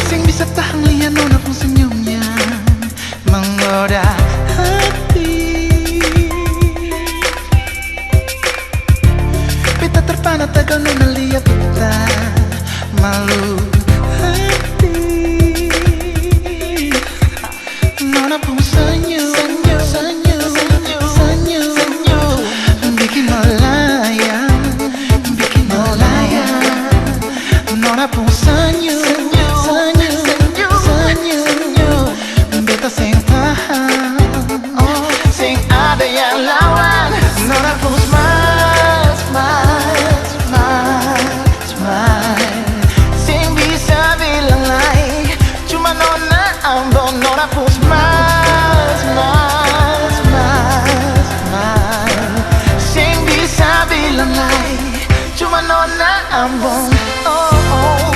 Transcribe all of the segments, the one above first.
Seng bisa tahang lihat Nona pung senyumnya menggoda hati. Beta terpanah tagal Nona lihat beta malu hati. Nona pung senyum, senyum, senyum, senyum, senyum, bikin malayang, bikin malayang. Nona pung senyum, seng tahang, seng ada yang lawan. Nona pun smile, smile, smile, smile. Seng bisa bilang lain, cuma Nona Ambon. Nona pun smile, smile, smile, smile. Seng bisa bilang lain, cuma Nona Ambon. Oh, oh.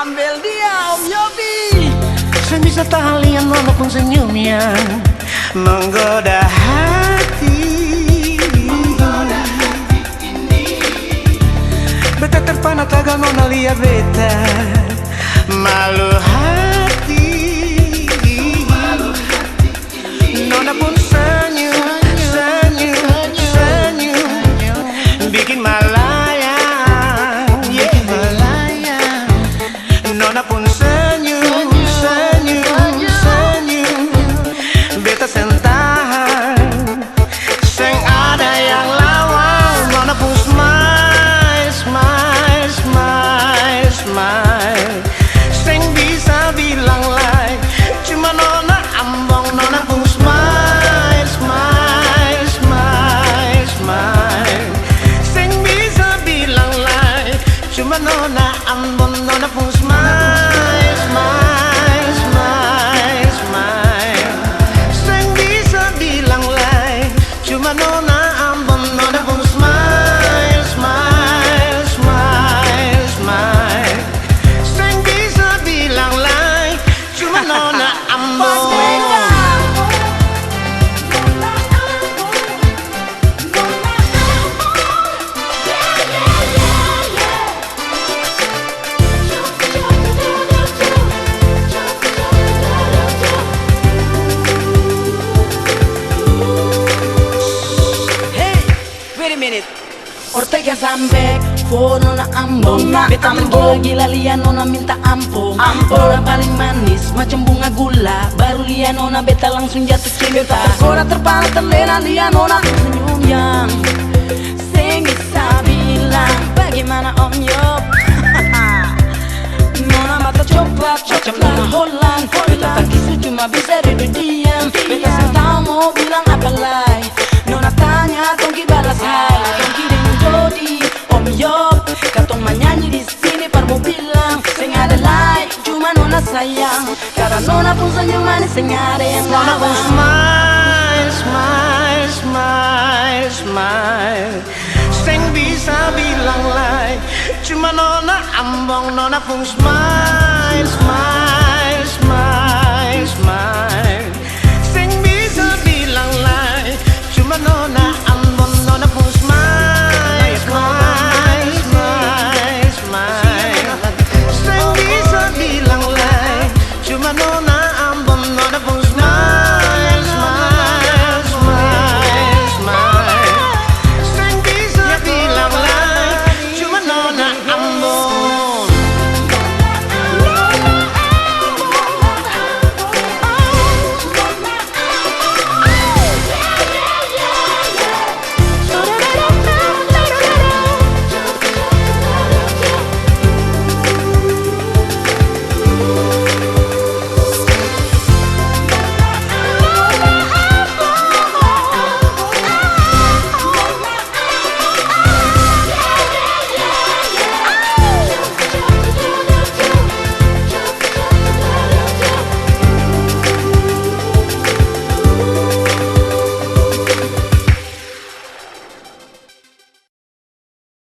Ambil dia Om Yopie. Seng bisa tahan lihat Nona pun senyumnya menggoda hati. Beta terpanah tagal Nona lihat beta malu hati. Nona pun senyum, senyum, senyum, bikin malayang, bikin malayang. Nona pun senyum, senyum, senyum, beta seng tahang, seng ada yang lawan. Nona pun smile, smile, smile, smile. Seng bisa bilang lain, cuma Nona Ambon. Nona pun smile, smile, smile, smile. Seng bisa bilang lain, cuma Nona Ambon. Nona pun smile, smile, smile, smile. Seng bisa bilang lain, cuma Nona Ambon. Nona pun smile, smile, smile, smile. Seng bisa bilang lain, cuma Nona Ambon. Ortegas sampai for Nona Ambon. Beta gila liat Nona minta ampun. Nona paling manis macam bunga gula. Baru liat Nona beta langsung jatuh cinta. Tergoda terpanah terlena liat Nona senyum yang seng bisa bilang. Bagaimana Om Yop? Nona mata coklat macam Nona Holland. Beta tak kisu cuma bisa duduk diam. Beta seng tahu mau bilang apa lagi. Nona tanya Tongkie balas hai. Tongkie dengan Doddie Om Yop, katong menyanyi di sini par mau bilang seng ada lain, cuma Nona sayang. Karena Nona pun senyum manis, seng ada yang lawan. Nona pun smile, smile, smile, smile. Seng bisa bilang lain, cuma Nona Ambon. Nona pun smile, smile.